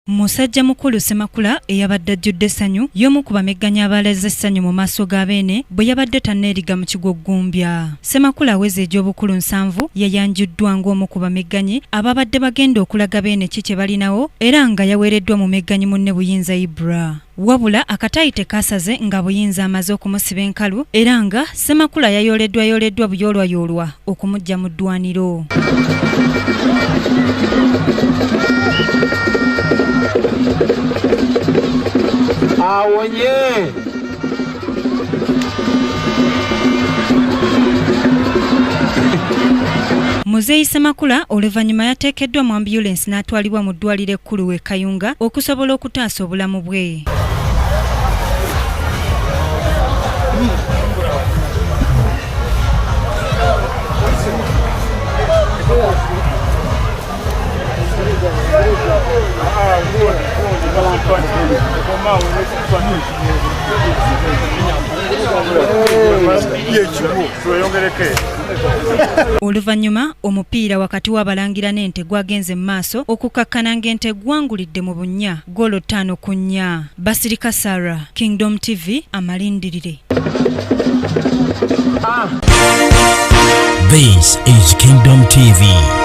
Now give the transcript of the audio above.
Musajja mukulu Semakula eyabadde ajjudde essanyu y'omu ku bamegganya abaalaze essanyu mu maaso ga beene bwe yabadde tanneeriga mu kigo Ggumbya. Semakula aweza egy'obukulu 7 yayanjuddwa ng'omu ku bamegganyi ababadde bagenda okulaga beene ki kye balinawo era nga yaweereddwa mu megganyi munne Buyinza Ibra. Wabula akataayi tekaasaze nga Buyinza amaze okumusiba enkalu era nga Semakula yayooleddwa buyoolwayoolwa okumujja mu ddwaniro. Awonye Muzeeyi Semakula oluvannyuma yateekeddwa mu ambulensi n'atwalibwa mu ddwaliro ekkulu w'e Kayunga okusobola okutaasa obulamu bwe. Oluvannyuma omupiira wakati w'abalangira n'ente gwagenze mu maaso okukakkana ng'ente gwangulidde mu bunnya golo 5-4. Basirika Sarah, Kingdom TV, amalindirire. This is Kingdom TV.